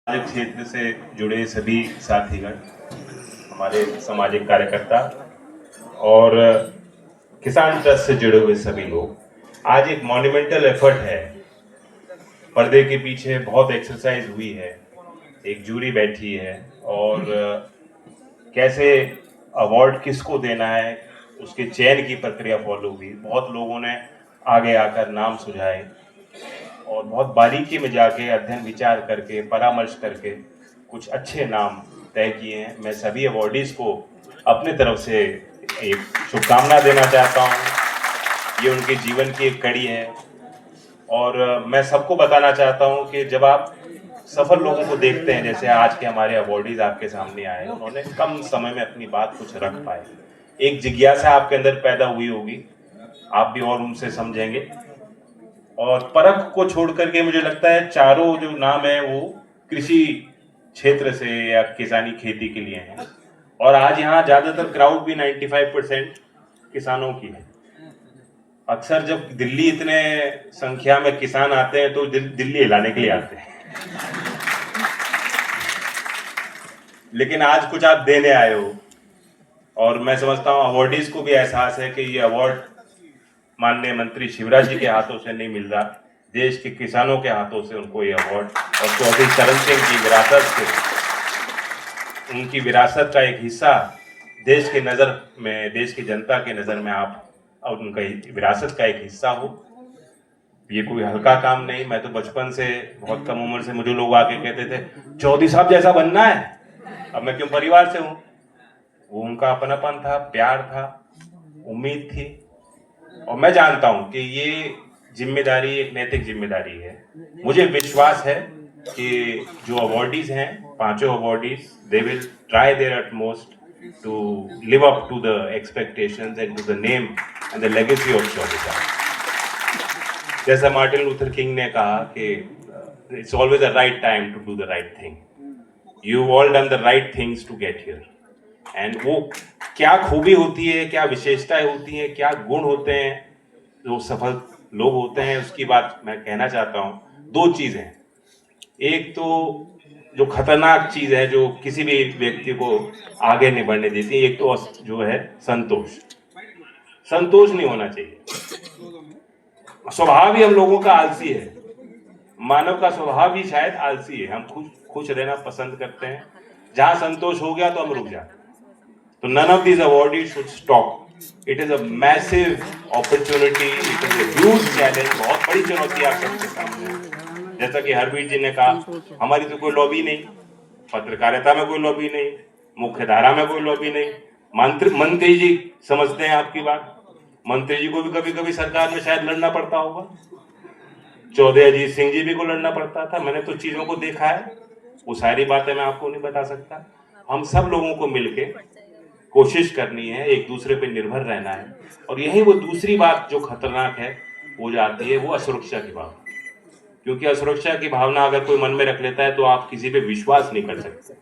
सामाजिक क्षेत्र से जुड़े सभी साथीगण, हमारे सामाजिक कार्यकर्ता और किसान ट्रस्ट से जुड़े हुए सभी लोग, आज एक मॉन्यूमेंटल एफर्ट है। पर्दे के पीछे बहुत एक्सरसाइज हुई है, एक जूरी बैठी है और कैसे अवार्ड किसको देना है उसके चयन की प्रक्रिया फॉलो हुई। बहुत लोगों ने आगे आकर नाम सुझाए और बहुत बारीकी में जाके अध्ययन विचार करके परामर्श करके कुछ अच्छे नाम तय किए हैं। मैं सभी अवॉर्डीज को अपने तरफ से एक शुभकामना देना चाहता हूं। ये उनके जीवन की एक कड़ी है और मैं सबको बताना चाहता हूं कि जब आप सफल लोगों को देखते हैं, जैसे आज के हमारे अवॉर्डीज आपके सामने आए, उन्होंने कम समय में अपनी बात कुछ रख पाए। एक जिज्ञासा आपके अंदर पैदा हुई होगी, आप भी और उनसे समझेंगे। और परख को छोड़ करके मुझे लगता है चारों जो नाम है वो कृषि क्षेत्र से या किसानी खेती के लिए हैं। और आज यहाँ ज्यादातर क्राउड भी 95% किसानों की है। अक्सर जब दिल्ली इतने संख्या में किसान आते हैं तो दिल्ली हिलाने के लिए आते हैं, लेकिन आज कुछ आप देने आए हो और मैं समझता हूँ अवॉर्डीज को भी एहसास है कि ये अवार्ड माननीय मंत्री शिवराज जी के हाथों से नहीं मिल रहा, देश के किसानों के हाथों से उनको ये अवार्ड और चौधरी चरण सिंह की विरासत से, उनकी विरासत का एक हिस्सा देश के नज़र में, देश की जनता के नज़र में आप और उनका विरासत का एक हिस्सा हो। ये कोई हल्का काम नहीं। मैं तो बचपन से, बहुत कम उम्र से मुझे लोग आके कहते थे चौधरी साहब जैसा बनना है। अब मैं क्यों परिवार से हूँ, वो उनका अपनापन था, प्यार था, उम्मीद थी। और मैं जानता हूं कि ये जिम्मेदारी एक नैतिक जिम्मेदारी है। मुझे विश्वास है कि जो अवॉर्डीज हैं, पांचों awardees, they will try their utmost to live up to the expectations and to the name and the legacy of Chaudhary Sahab. जैसा मार्टिन लूथर किंग ने कहा कि it's always the right time to do the right thing. You all done the right things to get here. And वो क्या खूबी होती है, क्या विशेषताएं होती हैं, क्या गुण होते हैं जो सफल लोग होते हैं, उसकी बात मैं कहना चाहता हूं। दो चीजें, एक तो जो खतरनाक चीज है जो किसी भी व्यक्ति को आगे नहीं बढ़ने देती, एक तो जो है संतोष। संतोष नहीं होना चाहिए। स्वभाव ही हम लोगों का आलसी है, मानव का स्वभाव ही शायद आलसी है। हम खुश रहना पसंद करते हैं, जहां संतोष हो गया तो हम रुक जाते हैं। So none of these awardees should stop. It is a massive opportunity. It is a huge challenge. बहुत बड़ी चुनौती आप सबके सामने है। जैसा कि हरवीर जी ने कहा, हमारी तो कोई लॉबी नहीं, पत्रकारिता में कोई लॉबी नहीं, मुख्य धारा में कोई लॉबी नहीं। मंत्री जी समझते हैं आपकी बात। मंत्री जी को भी कभी कभी सरकार में शायद लड़ना पड़ता होगा। चौधरी अजीत सिंह जी भी को लड़ना पड़ता था। मैंने तो चीजों को देखा है, वो सारी बातें मैं आपको नहीं बता सकता। हम सब लोगों को मिलके कोशिश करनी है, एक दूसरे पे निर्भर रहना है। और यही वो दूसरी बात जो खतरनाक है वो जो आती है, वो असुरक्षा की भावना। क्योंकि असुरक्षा की भावना अगर कोई मन में रख लेता है तो आप किसी पे विश्वास नहीं कर सकते।